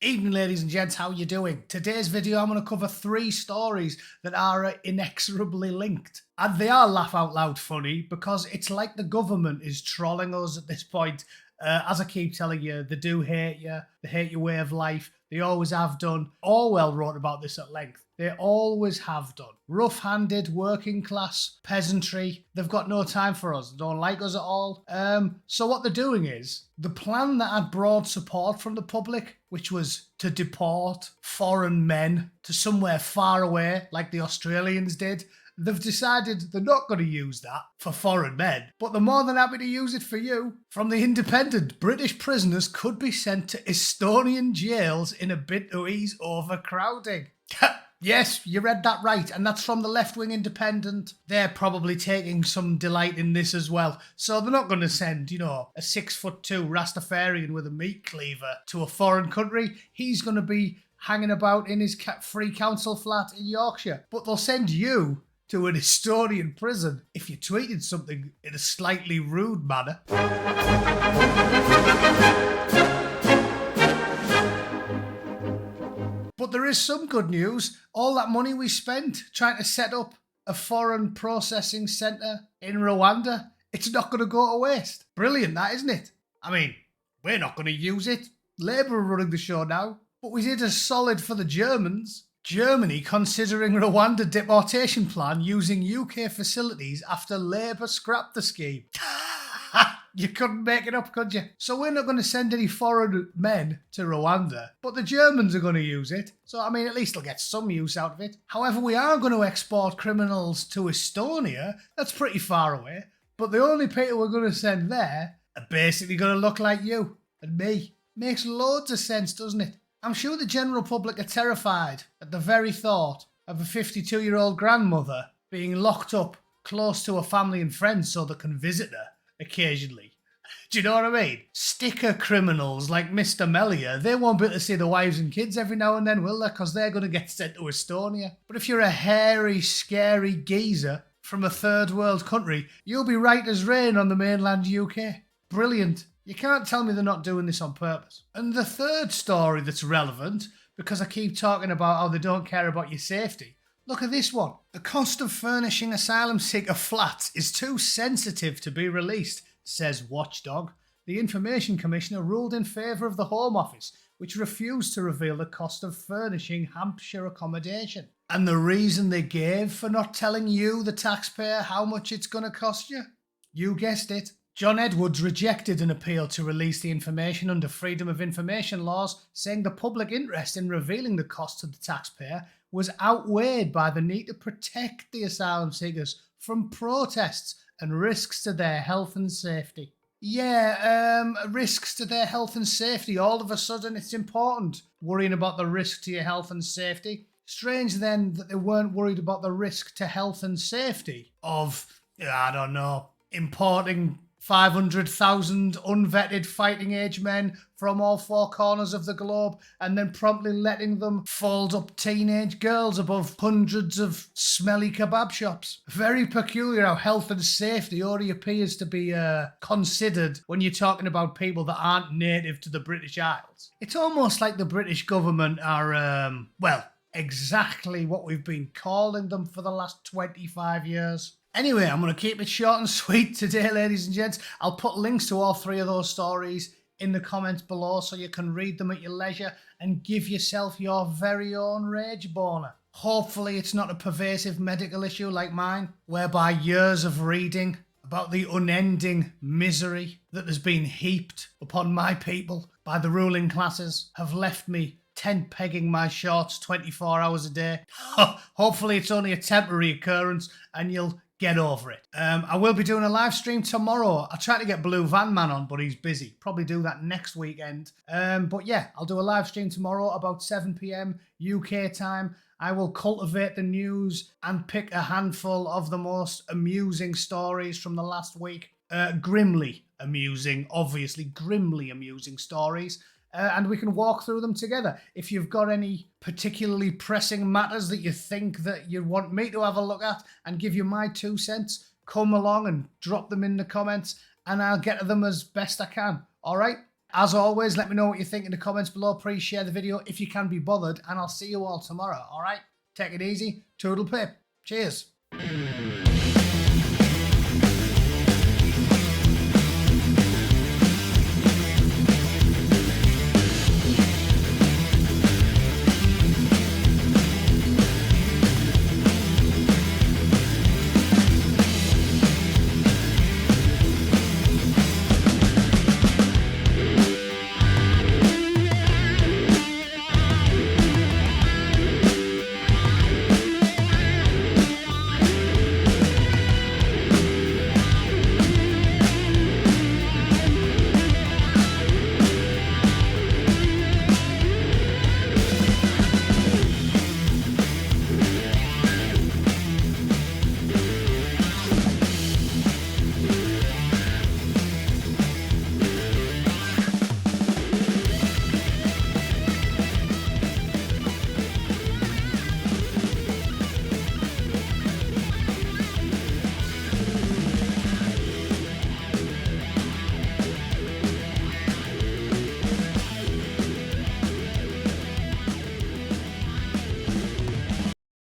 Evening, ladies and gents, how you doing? Today's video, I'm going to cover 3 stories that are inexorably linked. And they are laugh out loud funny because it's like the government is trolling us at this point. As I keep telling you, they do hate you. They hate your way of life. They always have done. Orwell wrote about this at length. They always have done. Rough-handed, working class, peasantry. They've got no time for us. They don't like us at all. So what they're doing is, the plan that had broad support from the public, which was to deport foreign men to somewhere far away, like the Australians did, they've decided they're not going to use that for foreign men, but they're more than happy to use it for you. From The Independent, British prisoners could be sent to Estonian jails in a bid to ease overcrowding. Yes, you read that right, and that's from the left-wing Independent. They're probably taking some delight in this as well. So they're not going to send, a 6'2" Rastafarian with a meat cleaver to a foreign country. He's going to be hanging about in his free council flat in Yorkshire. But they'll send you to an Estonian prison if you tweeted something in a slightly rude manner. But there is some good news. All that money we spent trying to set up a foreign processing centre in Rwanda, it's not going to go to waste. Brilliant, that, isn't it? I mean, we're not going to use it. Labour are running the show now. But we did a solid for the Germans. Germany considering Rwanda deportation plan using UK facilities after Labour scrapped the scheme. You couldn't make it up, could you? So we're not going to send any foreign men to Rwanda, but the Germans are going to use it. So, I mean, at least they'll get some use out of it. However, we are going to export criminals to Estonia. That's pretty far away. But the only people we're going to send there are basically going to look like you and me. Makes loads of sense, doesn't it? I'm sure the general public are terrified at the very thought of a 52-year-old grandmother being locked up close to her family and friends so they can visit her occasionally. Do you know what I mean? Sticker criminals like Mr. Melia, they won't be able to see the wives and kids every now and then, will they? Because they're going to get sent to Estonia. But if you're a hairy, scary geezer from a third world country, you'll be right as rain on the mainland UK. Brilliant. You can't tell me they're not doing this on purpose. And the third story that's relevant, because I keep talking about how they don't care about your safety, look at this one. The cost of furnishing asylum seeker flats is too sensitive to be released, says Watchdog. The Information Commissioner ruled in favour of the Home Office, which refused to reveal the cost of furnishing Hampshire accommodation. And the reason they gave for not telling you, the taxpayer, how much it's going to cost you? You guessed it. John Edwards rejected an appeal to release the information under Freedom of Information laws, saying the public interest in revealing the cost to the taxpayer was outweighed by the need to protect the asylum seekers from protests and risks to their health and safety. Risks to their health and safety. All of a sudden, it's important worrying about the risk to your health and safety. Strange then that they weren't worried about the risk to health and safety of, importing 500,000 unvetted fighting age men from all 4 corners of the globe and then promptly letting them fold up teenage girls above hundreds of smelly kebab shops. Very peculiar how health and safety only appears to be considered when you're talking about people that aren't native to the British Isles. It's almost like the British government are, exactly what we've been calling them for the last 25 years. Anyway, I'm going to keep it short and sweet today, ladies and gents. I'll put links to all 3 of those stories in the comments below so you can read them at your leisure and give yourself your very own rage boner. Hopefully it's not a pervasive medical issue like mine, whereby years of reading about the unending misery that has been heaped upon my people by the ruling classes have left me tent pegging my shorts 24 hours a day. Hopefully it's only a temporary occurrence and you'll get over it. I will be doing a live stream tomorrow. I tried to get Blue Van Man on, but he's busy. Probably do that next weekend. But yeah, I'll do a live stream tomorrow about 7 p.m. UK time. I will cultivate the news and pick a handful of the most amusing stories from the last week. Grimly amusing stories. And we can walk through them together. If you've got any particularly pressing matters that you think that you want me to have a look at and give you my 2 cents, come along and drop them in the comments and I'll get to them as best I can. All right? As always, let me know what you think in the comments below. Please share the video if you can be bothered, and I'll see you all tomorrow, alright? Take it easy. Toodle pip. Cheers.